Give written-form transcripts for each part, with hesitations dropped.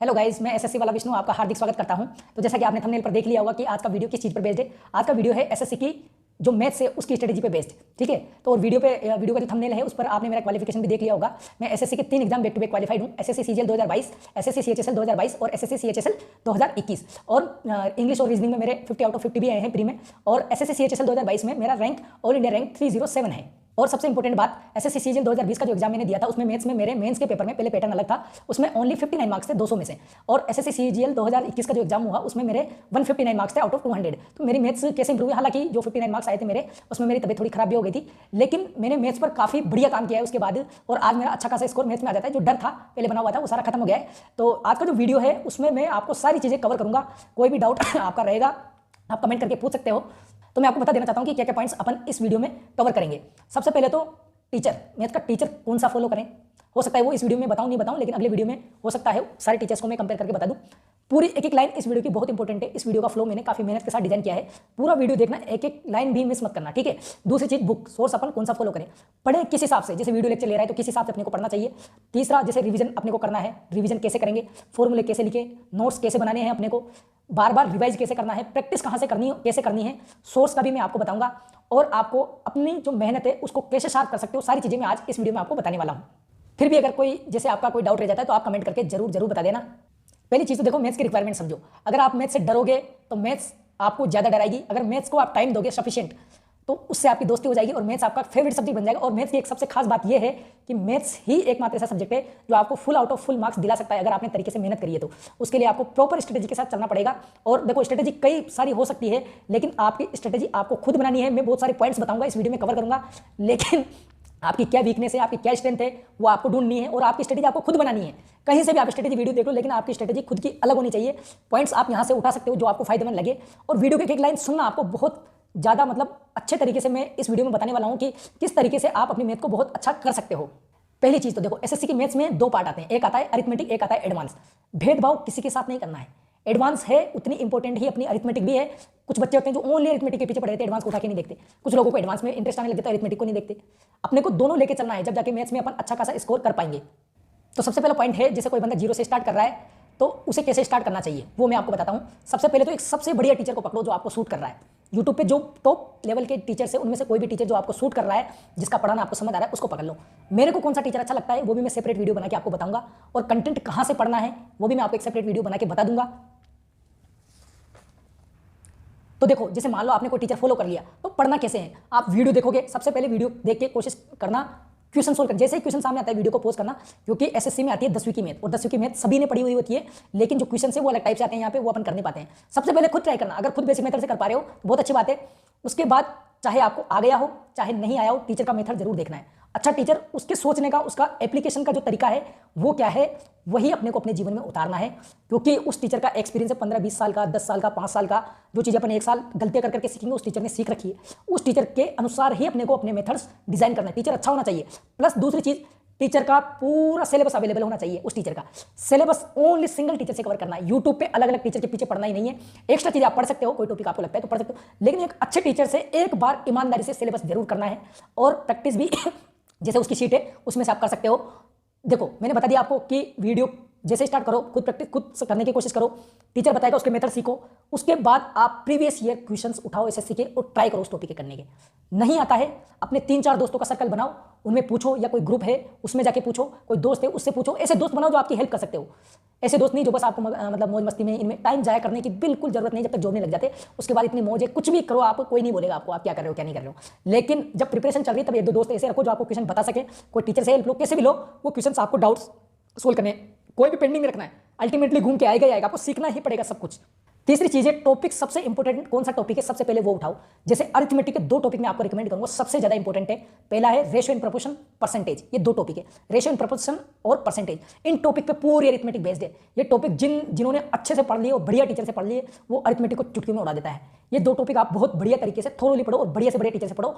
Hello guys, मैं SSC वाला विष्णु आपका हार्दिक स्वागत करता हूं। तो जैसा कि आपने थंबनेल पर देख लिया होगा कि आज का वीडियो किस चीज़ पर बेस्ड है। आज का वीडियो है एसएससी की जो मैथ्स है उसकी स्ट्रेटेजी पे बेस्ड, ठीक है। तो वीडियो का जो थंबनेल है उस पर आपने मेरा क्वालिफिकेशन भी देख लिया होगा। मैं एसएससी के 3 exam back to back qualified हूँ। एसएससी सीजीएल 2022, एसएससी सीएचएसएल 2022 और एसएससी सीएचएसएल 2021। और इंग्लिश और रीजनिंग में मेरे 50 आउट ऑफ 50 भी आए हैं प्री में। और एसएससी सीएचएसएल 2022 में मेरा रैंक ऑल इंडिया रैंक 307 है। और सबसे इंपॉर्टेंट बात, एसएससी सीजीएल 2020 का जो एग्जाम मैंने दिया था उसमें मैथ्स में मेरे मेंस के पेपर में पहले पैटर्न अलग था, उसमें ओनली 59 मार्क्स थे 200 में से। और एसएससी सीजीएल 2021 का जो एग्जाम हुआ उसमें मेरे 159 मार्क्स थे आउट ऑफ 200। तो मेरी मैथ्स कैसे इंप्रूव हुई? हालांकि जो 59 मार्क्स आए थे मेरे, उसमें मेरी तबियत थोड़ी खराब भी हो गई थी, लेकिन मैंने मैथ्स पर काफी बढ़िया काम किया है उसके बाद। और आज मेरा अच्छा खासा स्कोर मैथ्स में आ जाता है। जो डर था पहले बना हुआ था वो सारा खत्म हो गया है। तो आज का जो वीडियो है उसमें मैं आपको सारी चीजें कवर करूंगा। कोई भी डाउट आपका रहेगा आप कमेंट करके पूछ सकते हो। तो मैं आपको बता देना चाहता हूं कि क्या क्या पॉइंट्स अपन इस वीडियो में कवर करेंगे। सबसे पहले तो टीचर, मैथ का टीचर कौन सा फॉलो करें। हो सकता है वो इस वीडियो में बताऊं नहीं बताऊं, लेकिन अगले वीडियो में हो सकता है सारे टीचर्स को मैं कंपेयर करके बता दूं। पूरी एक एक लाइन इस वीडियो की बहुत इंपॉर्टेंट है। इस वीडियो का फ्लो मैंने काफी मेहनत के साथ डिजाइन किया है। पूरा वीडियो देखना, एक एक लाइन भी मिस मत करना, ठीक है। दूसरी चीज, बुक सोर्स अपन कौन सा फॉलो करें, पढ़े किस हिसाब से। जैसे वीडियो लेक्चर ले रहा है तो किस हिसाब से अपने को पढ़ना चाहिए। तीसरा, जैसे रिवीजन अपने को करना है, रिवीजन कैसे करेंगे, फॉर्मूले कैसे लिखे, नोट्स कैसे बनाने हैं अपने को, बार बार रिवाइज कैसे करना है, प्रैक्टिस कहां से करनी है, कैसे करनी है, सोर्स का भी मैं आपको बताऊंगा। और आपको अपनी जो मेहनत है उसको कैसे शार्प कर सकते हो, सारी चीजें मैं आज इस वीडियो में आपको बताने वाला हूं। फिर भी अगर कोई जैसे आपका कोई डाउट रह जाता है तो आप कमेंट करके जरूर जरूर बता देना। पहली चीज तो देखो, मैथ्स की रिक्वायरमेंट समझो। अगर आप मैथ्स से डरोगे तो मैथ्स आपको ज्यादा डराएगी। अगर मैथ्स को आप टाइम दोगे सफिशिएंट तो उससे आपकी दोस्ती हो जाएगी और मैथ्स आपका फेवरेट सब्जेक्ट बन जाएगा। और मैथ्स की एक सबसे खास बात यह है कि मैथ्स ही एकमात्र ऐसा सब्जेक्ट है जो आपको full out of full marks दिला सकता है अगर आपने तरीके से मेहनत करी है तो। उसके लिए आपको प्रॉपर स्ट्रेटेजी के साथ चलना पड़ेगा। और देखो, स्ट्रेटेजी कई सारी हो सकती है, लेकिन आपकी स्ट्रेटेजी आपको खुद बनानी है। मैं बहुत सारे पॉइंट्स बताऊंगा इस वीडियो में, कवर करूंगा, लेकिन आपकी क्या वीकनेस है, आपकी क्या स्ट्रेंथ है, वो आपको ढूंढनी है। और आपकी स्ट्रेटेजी आपको खुद बनानी है। कहीं से भी आप स्ट्रेटेजी वीडियो देख लो, लेकिन आपकी स्ट्रेटेजी खुद की अलग होनी चाहिए। पॉइंट्स आप यहां से उठा सकते हो जो आपको फायदेमंद लगे। और वीडियो के एक एक लाइन सुनना आपको बहुत ज्यादा, मतलब अच्छे तरीके से मैं इस वीडियो में बताने वाला हूं कि किस तरीके से आप अपनी मैथ को बहुत अच्छा कर सकते हो। पहली चीज तो देखो, एसएससी की मैथ्स में 2 पार्ट आते हैं, एक आता है अरिथमेटिक, एक आता है एडवांस। भेदभाव किसी के साथ नहीं करना है। एडवांस है उतनी इंपॉर्टेंट ही अपनी अरिथमेटिक भी है। कुछ बच्चे होते हैं जो ओनली अरिथमेटिक के पीछे पड़े रहते हैं, एडवांस को उठा के नहीं देखते। कुछ लोगों को एडवांस में इंटरेस्ट आने लग जाता है, अरिथमेटिक को नहीं देखते। अपने को दोनों लेके चलना है, जब जाके मैथ्स में अपन अच्छा खासा स्कोर कर पाएंगे। तो सबसे पहला पॉइंट है, जैसे कोई बंदा 0 से स्टार्ट कर रहा है तो उसे कैसे स्टार्ट करना चाहिए वो मैं आपको बताता हूं। सबसे पहले तो एक सबसे बढ़िया टीचर को पकड़ो जो आपको सूट कर रहा है। यूट्यूब पे जो टॉप लेवल के टीचर्स है उनमें से कोई भी टीचर जो आपको सूट कर रहा है, जिसका पढ़ाना आपको समझ आ रहा है, उसको पकड़ लो। मेरे को कौन सा टीचर अच्छा लगता है वो भी मैं सेपरेट वीडियो बना के आपको बताऊंगा। और कंटेंट कहां से पढ़ना है वो भी मैं आपको एक सेपरेट वीडियो बना के बता दूंगा। तो देखो, जैसे मान लो आपने कोई टीचर फॉलो कर लिया तो पढ़ना कैसे है। आप वीडियो देखोगे, सबसे पहले वीडियो देख के कोशिश करना क्वेश्चन सोल्व कर। जैसे ही क्वेश्चन सामने आता है वीडियो को पॉज करना, क्योंकि एसएससी में आती है 10वीं की मैथ, और 10वीं की मैथ सभी ने पढ़ी हुई होती है, लेकिन जो क्वेश्चन है वो अलग टाइप से आते हैं यहाँ पे, वो अपन कर नहीं पाते हैं। सबसे पहले खुद ट्राई करना। अगर खुद बेसिक मेथड से कर पा रहे हो तो बहुत अच्छी बात है। उसके बाद चाहे आपको आ गया हो चाहे नहीं आया हो, टीचर का मेथड जरूर देखना है। अच्छा टीचर, उसके सोचने का, उसका एप्लीकेशन का जो तरीका है वो क्या है, वही अपने को अपने जीवन में उतारना है। क्योंकि उस टीचर का एक्सपीरियंस है 15-20 साल का, 10 साल का, 5 साल का। जो चीज़ अपन 1 साल गलतियां करके सीखेंगे उस टीचर ने सीख रखी है। उस टीचर के अनुसार ही अपने को अपने मेथड्स डिजाइन करना है। टीचर अच्छा होना चाहिए। प्लस दूसरी चीज, टीचर का पूरा सिलेबस अवेलेबल होना चाहिए। उस टीचर का सिलेबस ओनली सिंगल टीचर से कवर करना है। यूट्यूब पे अलग अलग टीचर के पीछे पढ़ना ही नहीं है। एक्स्ट्रा चीज आप पढ़ सकते हो, कोई टॉपिक आपको लगता है तो पढ़ सकते हो, लेकिन एक अच्छे टीचर से एक बार ईमानदारी से सिलेबस जरूर करना है। और प्रैक्टिस भी जैसे उसकी शीट है उसमें से आप कर सकते हो। देखो, मैंने बता दिया आपको कि वीडियो जैसे स्टार्ट करो, खुद प्रैक्टिस खुद से करने की कोशिश करो। टीचर बताएगा, उसके मेथड सीखो। उसके बाद आप प्रीवियस ईयर क्वेश्चंस उठाओ एसएससी के और ट्राई करो उस टॉपिक के करने के। नहीं आता है, अपने 3-4 दोस्तों का सर्कल बनाओ, उनमें पूछो, या कोई ग्रुप है उसमें जाके पूछो, कोई दोस्त है उससे पूछो। ऐसे दोस्त बनाओ जो आपकी हेल्प कर सकते हो। ऐसे दोस्त नहीं जो बस आपको मतलब मौज मस्ती में, इनमें टाइम जाया करने की बिल्कुल जरूरत नहीं। जब तक जॉब नहीं लग जाते उसके बाद इतनी मौज है, कुछ भी करो आप, कोई नहीं बोलेगा आपको आप क्या कर रहे हो क्या नहीं कर रहे हो। लेकिन जब प्रिपरेशन चल रही है तब 1-2 दोस्त ऐसे रखो जो आपको क्वेश्चन बता सके। कोई टीचर से हेल्प लो, कैसे भी लो, वो क्वेश्चन आपको डाउट्स सोल्व करने, कोई भी पेंडिंग नहीं रखना है। अल्टीमेटली घूम के आएगा ही आएगा, आपको सीखना ही पड़ेगा सब कुछ। तीसरी चीज है टॉपिक। सबसे इंपॉर्टेंट कौन सा टॉपिक है, सबसे पहले वो उठाओ। जैसे अरिथमेटिक के 2 टॉपिक मैं आपको रिकमेंड करूंगा, सबसे ज्यादा इंपॉर्टेंट है। पहला है रेशियो इन प्रोपोर्शन, परसेंटेज। ये 2 टॉपिक है, रेशियो इन प्रोपोर्शन और परसेंटेज। इन टॉपिक पे पूरी अरिथमेटिक बेस्ड है। ये टॉपिक जिन्होंने अच्छे से पढ़ लिए और बढ़िया टीचर से पढ़ लिए, वो अरिथमेटिक को चुटकी में उड़ा देता है। ये 2 टॉपिक आप बहुत बढ़िया तरीके से थोरोली पढ़ो और बढ़िया से बढ़िया टीचर से पढ़ो।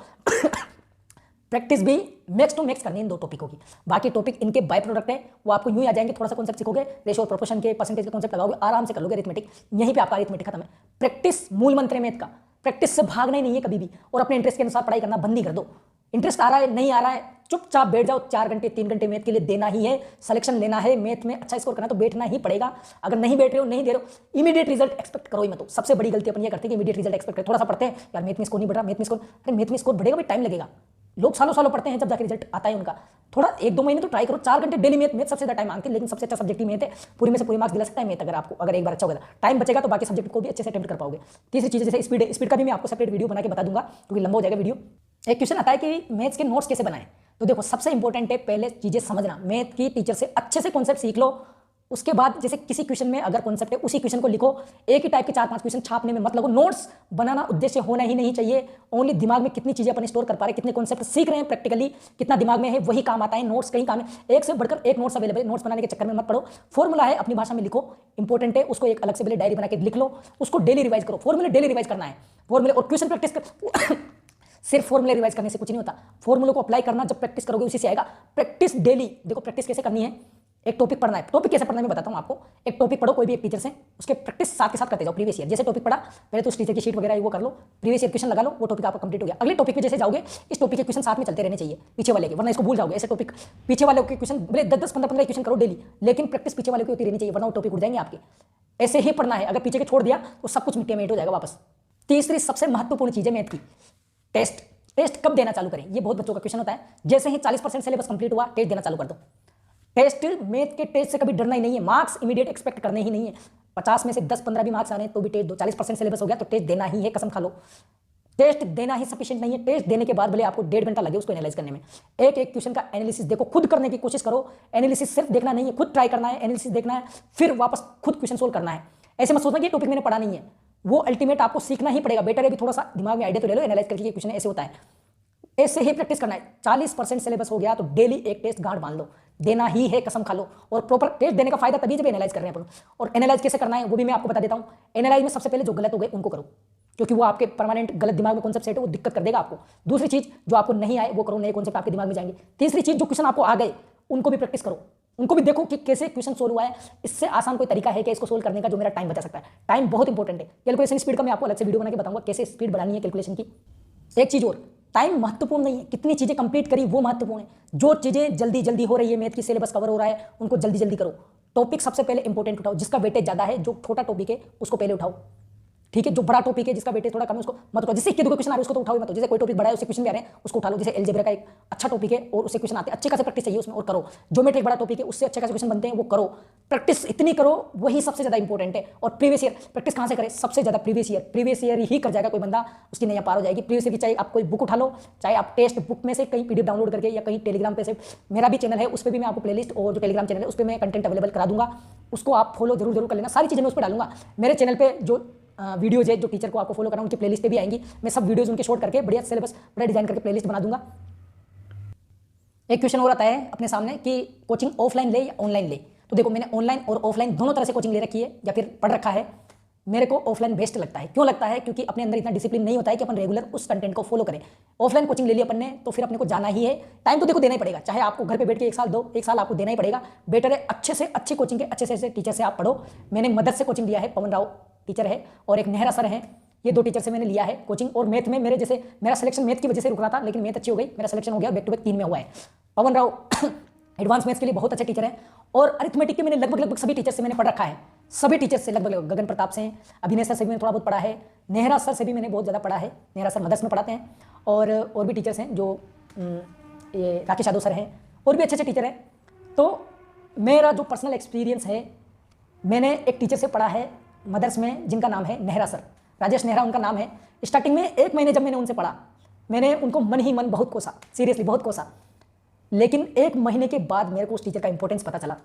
प्रैक्टिस भी मैक्स टू मैक्स करनी है इन 2 टॉपिकों की। बाकी टॉपिक इनके बाय प्रोडक्ट है, वो आपको यूं ही आ जाएंगे। थोड़ा सा कॉन्सेप्ट सीखोगे, रेशियो और प्रोपोर्शन के, परसेंटेज के कॉन्सेप्ट लगाओगे, आराम से कर लोगे अरिथमेटिक। यहीं पे आपका अरिथमेटिक खत्म है। प्रैक्टिस मूल मंत्र है मैथ का। प्रैक्टिस से भागना ही नहीं है कभी भी, और अपने इंटरेस्ट के अनुसार पढ़ाई करना बंद ही कर दो। इंटरेस्ट आ रहा है नहीं आ रहा है चुपचाप बैठ जाओ, 4 घंटे 3 घंटे मैथ के लिए देना ही है, सिलेक्शन लेना है, मैथ में अच्छा स्कोर करना तो बैठना ही पड़ेगा। अगर नहीं बैठ रहे हो, नहीं दे रहे हो, इमीडिएट रिजल्ट एक्सपेक्ट करो ही मत। सबसे बड़ी गलती अपन ये करते हैं कि इमीडिएट रिजल्ट एक्सपेक्ट करें। थोड़ा सा पढ़ते हैं यार, मैथ में स्कोर नहीं बढ़ रहा, मैथ में स्कोर, अरे मैथ में स्कोर बढ़ेगा भाई, टाइम लगेगा। लोग सालों सालों पढ़ते हैं, जब जाकर रिजल्ट आता है उनका। थोड़ा 1-2 महीने तो ट्राई करो, 4 घंटे डेली मैथ सबसे ज्यादा टाइम मांगते हैं, लेकिन सबसे अच्छा सब्जेक्ट ही मैथ है। पूरी में से पूरी मार्क्स दिला सकता है मैथ, अगर आपको अगर एक बार अच्छा होगा, टाइम बचेगा तो बाकी सब्जेक्ट को भी अच्छे से अटेम्प्ट कर पाओगे। तीसरी चीज जैसे स्पीड है, स्पीड का भी मैं आपको सेपरेट वीडियो बना के बता दूंगा क्योंकि लंबा हो जाएगा वीडियो। एक क्वेश्चन आता है कि मैथ्स के नोट्स कैसे बनाएं, तो देखो सबसे इंपॉर्टेंट है पहले चीजें समझना। मैथ की टीचर से अच्छे से कॉन्सेप्ट सीख लो, उसके बाद जैसे किसी क्वेश्चन में अगर कॉन्सेप्ट है उसी क्वेश्चन को लिखो। एक ही टाइप के 4-5 क्वेश्चन छापने में मत लगो। नोट्स बनाना उद्देश्य होना ही नहीं चाहिए, ओनली दिमाग में कितनी चीजें अपन स्टोर कर पा रहे हैं, कितने कॉन्सेप्ट सीख रहे हैं प्रैक्टिकली, कितना दिमाग में है, वही काम आता है। नोट्स कहीं काम है, एक से बढ़कर एक नोट्स अवेलेबल है, नोट्स बनाने के चक्कर में मत पड़ो। फॉर्मूला है अपनी भाषा में लिखो, इंपॉर्टेंट है, उसको एक अलग से पहले डायरी बना के लिख लो, उसको डेली रिवाइज करो। फॉर्मूला डेली रिवाइज करना है, फॉर्मूले और क्वेश्चन प्रैक्टिस कर सिर्फ फॉर्मूले रिवाइज करने से कुछ नहीं होता, फॉर्मूलों को अप्लाई करना जब प्रैक्टिस करोगे उसी से आएगा। प्रैक्टिस डेली, देखो प्रैक्टिस कैसे करनी है, एक टॉपिक पढ़ना है, टॉपिक कैसे पढ़ना है मैं बताता हूं आपको। एक टॉपिक पढ़ो कोई भी एक टीचर से, उसके प्रैक्टिस साथ के साथ करते जाओ। प्रीवियस ईयर जैसे टॉपिक पढ़ा, पहले तो उस टीचर की शीट वगैरह वो कर लो, प्रीवियस ईयर क्वेश्चन लगा लो, वो टॉपिक आपका कंप्लीट हो गया। अगले टॉपिक पे जैसे जाओगे, इस टॉपिक के क्वेश्चन साथ में चलते रहने चाहिए पीछे वाले के, वरना इसको भूल जाओगे। ऐसे टॉपिक पीछे वाले के क्वेश्चन भले 10-10, 15-15 क्वेश्चन करो डेली, लेकिन प्रैक्टिस पीछे वाले की होती रहनी चाहिए, वरना वो टॉपिक उड़ जाएंगे आपके। ऐसे ही पढ़ना है, अगर पीछे के छोड़ दिया तो सब कुछ मिट्टी में हो जाएगा वापस। तीसरी सबसे महत्वपूर्ण चीज है मैथ की, टेस्ट। टेस्ट कब देना चालू करें, ये बहुत बच्चों का क्वेश्चन होता है। जैसे ही 40% सिलेबस कंप्लीट हुआ, टेस्ट देना चालू कर दो। टेस्ट, मैथ के टेस्ट से कभी डरना ही नहीं है, मार्क्स इमीडिएट एक्सपेक्ट करने ही नहीं है। 50 में से 10-15 भी मार्क्स आ रहे हैं तो भी टेस्ट दो। 40% सिलेबस हो गया तो टेस्ट देना ही है, कसम खा लो। टेस्ट देना ही सफिशिएंट नहीं है, टेस्ट देने के बाद भले आपको 1.5 घंटा लगे उसको एनालाइज करने में। एक एक क्वेश्चन का एनालिसिस देखो, खुद करने की कोशिश करो। एनालिसिस सिर्फ देखना नहीं है, खुद ट्राई करना है, एनालिसिस देखना है, फिर वापस खुद क्वेश्चन सोल्व करना है। ऐसे मत सोचना कि ये टॉपिक मैंने पढ़ा नहीं है, वो अल्टीमेट आपको सीखना ही पड़ेगा। बेटर है भी थोड़ा सा दिमाग में आइडिया तो ले लो, एनालाइज करके क्वेश्चन ऐसे होता है, ऐसे ही प्रैक्टिस करना है। 40% सिलेबस हो गया तो डेली एक टेस्ट गांठ बांध लो, देना ही है, कसम खा लो। और प्रॉपर टेस्ट देने का फायदा तभी जब एनालाइज कर रहे हैं अपन। और एनालाइज कैसे करना है वो भी मैं आपको बता देता हूं। एनालाइज में सबसे पहले जो गलत हो गए उनको करो, क्योंकि वो आपके परमानेंट गलत दिमाग में कॉन्सेप्ट सेट है, वो दिक्कत कर देगा आपको। दूसरी चीज, जो आपको नहीं आए वो करो, नए कॉन्सेप्ट आपके दिमाग में जाएंगे। तीसरी चीज, जो क्वेश्चन आपको आ गए उनको भी प्रैक्टिस करो, उनको भी देखो कि कैसे क्वेश्चन सोल्व हुआ है। इससे आसान कोई तरीका है कि इसको सोल्व करने का जो मेरा टाइम बचा सकता है। टाइम बहुत इंपॉर्टेंट है। कैलकुलेशन स्पीड का मैं आपको अलग से वीडियो बना के बताऊंगा कैसे स्पीड बढ़ानी है कैलकुलेशन की। एक चीज और, टाइम महत्वपूर्ण नहीं है, कितनी चीजें कंप्लीट करी वो महत्वपूर्ण है। जो चीजें जल्दी जल्दी हो रही है, मैथ की सिलेबस कवर हो रहा है, उनको जल्दी जल्दी करो। टॉपिक सबसे पहले इंपॉर्टेंट उठाओ, जिसका वेटेज ज्यादा है। जो छोटा टॉपिक है उसको पहले उठाओ, ठीक है। जो बड़ा टॉपिक है जिसका वेटेज थोड़ा कम है उसको मत उठाओ। जिससे इक्के दुक्के क्वेश्चन आ रहे हैं उसको तो उठाओ ही मत। जैसे कोई टॉपिक बड़ा है उससे क्वेश्चन भी आ रहे हैं उसको उठा लो। जैसे अलजेब्रा का एक अच्छा टॉपिक है और उससे क्वेश्चन आते हैं, अच्छे खासे प्रैक्टिस चाहिए उसमें और करो। ज्योमेट्री एक बड़ा टॉपिक है, उससे अच्छे खासे क्वेश्चन बनते हैं, वो करो। प्रैक्टिस इतनी करो, वही सबसे ज्यादा इंपॉर्टेंट है। और प्रीवियस ईयर प्रैक्टिस कहां से करें, सबसे ज्यादा प्रीवियस ईयर ही कर जाएगा कोई बंदा, उसकी नैया पार हो जाएगी। प्रीवियस ईयर की चाहे आप कोई बुक उठा लो, चाहे आप टेक्स्ट बुक में से कहीं पीडीएफ डाउनलोड करके, या कहीं टेलीग्राम पे से, मेरा भी चैनल है उस पर भी मैं आपको प्लेलिस्ट और जो टेलीग्राम चैनल है उस पर मैं कंटेंट अवेलेबल करा दूंगा, उसको आप फॉलो जरूर कर लेना। सारी चीजें मैं उस पर डालूंगा। मेरे चैनल पे जो वीडियोज है, जो टीचर को आपको फॉलो करना उनकी प्लेलिस्ट पे भी आएंगी। मैं सब वीडियोज उनके शॉर्ट करके बढ़िया सिलेबस बढ़िया डिजाइन करके प्लेलिस्ट बना दूंगा। एक क्वेश्चन और आता है अपने सामने कि कोचिंग ऑफलाइन ले या ऑनलाइन ले। तो देखो, मैंने ऑनलाइन और ऑफलाइन दोनों तरह से कोचिंग ले रखी है या फिर पढ़ रखा है। मेरे को ऑफलाइन बेस्ट लगता है। क्यों लगता है? क्योंकि अपने अंदर इतना डिसिप्लिन नहीं होता है कि अपन रेगुलर उस कंटेंट को फॉलो करें। ऑफलाइन कोचिंग ले ली अपन ने तो फिर अपने को जाना ही है। टाइम तो देखो देना ही पड़ेगा, चाहे आपको घर पे बैठ के 1 साल दो, 1 साल आपको देना ही पड़ेगा। बेटर है अच्छे से अच्छी कोचिंग के अच्छे से टीचर से आप पढ़ो। मैंने मदद से कोचिंग लिया है, पवन राव टीचर है और एक नेहरा सर है, ये 2 टीचर से मैंने लिया है कोचिंग। और मैथ में मेरे जैसे मेरा सिलेक्शन मैथ की वजह से रुक रहा था, लेकिन मैथ अच्छी हो गई, मेरा सिलेक्शन हो गया, बैक टू बैक 3 में हुआ है। पवन राव एडवांस मैथ्स के लिए बहुत अच्छे टीचर हैं। और अरिथमेटिक के मैंने लगभग सभी टीचर से मैंने पढ़ रखा है, सभी टीचर से लगभग। गगन प्रताप से, अभिनय सर से भी मैंने थोड़ा बहुत पढ़ा है, नेहरा सर से भी मैंने बहुत ज़्यादा पढ़ा है। नेहरा सर मदर्स में पढ़ाते हैं। और भी टीचर्स हैं, जो ये राकेश यादव सर हैं, और भी अच्छे अच्छे टीचर हैं। तो मेरा जो पर्सनल एक्सपीरियंस है, मैंने एक टीचर से पढ़ा है मदर्स में, जिनका नाम है नेहरा सर, राजेश नेहरा उनका नाम है। स्टार्टिंग में 1 महीने जब मैंने उनसे पढ़ा, मैंने उनको मन ही मन बहुत कोसा, सीरियसली बहुत कोसा। लेकिन 1 महीने के बाद मेरे को उस टीचर का इंपॉर्टेंस पता चला।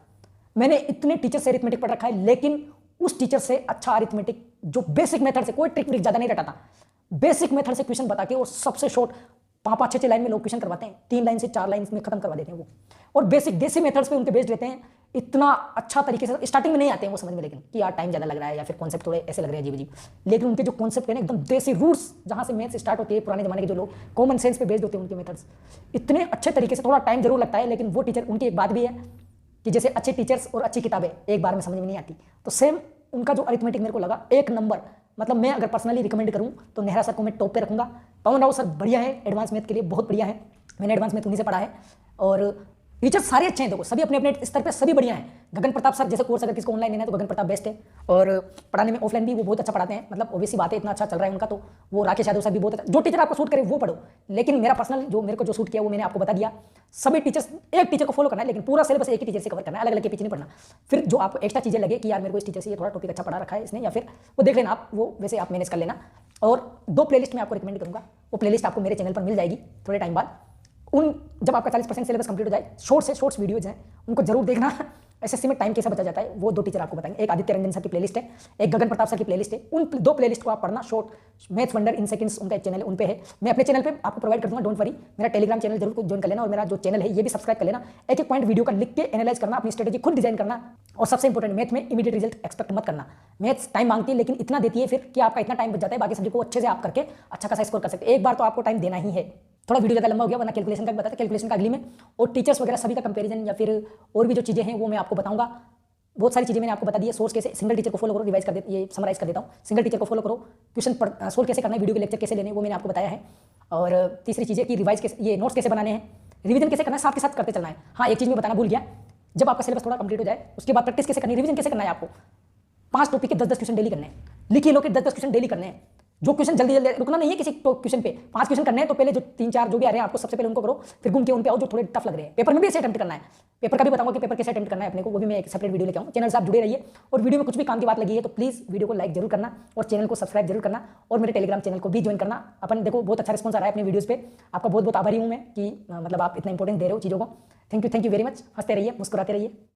मैंने इतने टीचर से अरिथमेटिक पढ़ रखा है, लेकिन उस टीचर से अच्छा अरिथमेटिक, जो बेसिक मेथड से, कोई ट्रिक ज़्यादा नहीं रटाता, बेसिक मेथड से क्वेश्चन बता के, और सबसे शॉर्ट 5-5, 6-6 लाइन में लोग क्वेश्चन करवाते हैं, 3 लाइन से 4 लाइन में खत्म करवा देते हैं वो। और बेसिक देसी मेथड्स पे उनके बेस्ड रहते हैं। इतना अच्छा तरीके से स्टार्टिंग में नहीं आते हैं वो समझ में, लेकिन कि यार टाइम ज़्यादा लग रहा है या फिर कॉन्सेप्ट थोड़े ऐसे लग रहे हैं अजीब। लेकिन उनके जो कॉन्सेप्ट है ना, एकदम देसी रूट्स, जहाँ से मैथ्स स्टार्ट होती है, पुराने जमाने के जो लोग कॉमन सेंस पे बेस्ड होते हैं, उनके मेथड्स इतने अच्छे तरीके से, थोड़ा टाइम जरूर लगता है, लेकिन वो टीचर, उनकी एक बात भी है कि जैसे अच्छे टीचर्स और अच्छी किताबें एक बार में समझ में नहीं आती, तो सेम उनका जो अरिथमेटिक मेरे को लगा 1 नंबर। मतलब मैं अगर पर्सनली रिकमेंड करूं तो नेहरा सर को मैं टॉप पे रखूंगा। पवन राव सर बढ़िया है, एडवांस मैथ के लिए बहुत बढ़िया है। मैंने एडवांस में उन्हीं से पढ़ा है। और टीचर्स सारे अच्छे हैं, देखो सभी अपने अपने स्तर पे सभी बढ़िया हैं। गगन प्रताप सर जैसे कोर्स अगर किसको ऑनलाइन लेना है तो गगन प्रताप बेस्ट है, और पढ़ाने में ऑफलाइन भी वो बहुत अच्छा पढ़ाते हैं। मतलब ऑब्वियसली बात है, इतना अच्छा चल रहा है उनका, तो वो राकेश यादव सर भी बहुत अच्छा। जो टीचर आपको सूट करे वो पढ़ो, लेकिन मेरा पर्सनल जो मेरे को जो सूट किया वो मैंने आपको बता दिया। सभी टीचर्स, एक टीचर को फॉलो करना है, लेकिन पूरा सिलेबस एक ही टीचर से कवर करना है, अलग अलग के पीछे नहीं पढ़ना। फिर जो आपको एक्स्ट्रा चीजें लगे कि यार मेरे को इस टीचर से ये थोड़ा टॉपिक अच्छा पढ़ा रखा है इसने, या फिर वो देख लेना आप, वो वैसे आप मैनेज कर लेना। और 2 प्लेलिस्ट मैं आपको रिकमेंड करूंगा, वो प्लेलिस्ट आपको मेरे चैनल पर मिल जाएगी थोड़े टाइम बाद। जब आपका 40% सिलेबस कंप्लीट हो जाए, शॉर्ट्स वीडियोज हैं उनको जरूर देखना। एसएससी में टाइम कैसे बचा जाता है वो 2 टीचर आपको बताएंगे। एक आदित्य रंजन सर की प्लेलिस्ट है, एक गगन प्रताप सर की प्लेलिस्ट है। उन 2 प्लेलिस्ट को आप पढ़ना। Short maths wonder in seconds उनका एक चैनल है, उन पे है। मैं अपने चैनल पे आपको प्रोवाइड कर दूंगा, डोंट वरी। मेरा टेलीग्राम चैनल जरूर ज्वाइन कर लेना, और मेरा जो चैनल है ये भी सब्सक्राइब कर लेना। एक एक पॉइंट वीडियो का लिख के एनालाइज करना, अपनी स्ट्रेटेजी खुद डिजाइन करना। और सबसे इंपॉर्टेंट, मैथ में इमीडिएट रिजल्ट एक्सपेक्ट मत करना। मैथ्स टाइम मांगती है, लेकिन इतना देती है फिर कि आपका इतना टाइम बच जाता है, बाकी सब्जेक्ट को अच्छे से आप करके अच्छा खासा स्कोर कर सकते हैं। एक बार तो आपको टाइम देना ही है। थोड़ा वीडियो ज़्यादा लंबा हो गया, वरना कैलकुलेशन का भी बताता, कैलकुलेशन का अगली में। और टीचर्स वगैरह सभी का कंपैरिजन या फिर और भी जो चीज़ें हैं वो मैं आपको बताऊंगा। बहुत सारी चीज़ें मैंने आपको बता दी है। सोर्स कैसे, सिंगल टीचर को फॉलो करो, रिवाइज कर दे, ये समराइज कर देता हूँ। सिंगल टीचर को फॉलो करो, क्वेश्चन सोल्व कैसे करना है, वीडियो के लेक्चर कैसे लेने वो मैंने आपको बताया है। और तीसरी चीज़ है कि रिवाइज कैसे, ये नोट्स कैसे बनाने हैं, रिवीजन कैसे करना है, साथ के साथ करते चलना है। हाँ, एक चीज़ मैं बताना भूल गया, जब आपका सिलेबस थोड़ा कंप्लीट हो जाए उसके बाद प्रैक्टिस कैसे करनी है, रिवीजन कैसे करना है आपको। 5 टॉपिक के 10-10 क्वेश्चन डेली करने हैं, लिखिए लो के 10-10 क्वेश्चन डेली करने हैं। जो क्वेश्चन जल्दी जल्दी रुकना नहीं है किसी क्वेश्चन पे, 5 क्वेश्चन करने हैं, तो पहले जो 3-4 जो भी आ रहे हैं आपको सबसे पहले उनको करो, फिर घूम के उन पे आओ जो थोड़े टफ लग रहे हैं। पेपर में भी ऐसे अटेम्प्ट करना है, पेपर का भी बताऊंगा कि पेपर कैसे अटेम्प्ट करना है अपने को, वो भी मैं एक सेपरेट वीडियो लेके आऊँ। चैनल से आप जुड़े रहिए, और वीडियो में कुछ भी काम की बात लगी है तो प्लीज़ वीडियो को लाइक जरूर करना, और चैनल को सब्सक्राइब जरूर करना, और मेरे टेलीग्राम चैनल को भी ज्वाइन करना। अपन देखो बहुत अच्छा रिस्पॉन्स आ रहा है अपने वीडियोज़ पे, आपका बहुत बहुत आभारी हूँ मैं कि मतलब आप इतना इंपॉर्टेंस दे रहे हो चीज़ों को। Thank you very much. हंसते रहिए, मुस्कुराते रहिए।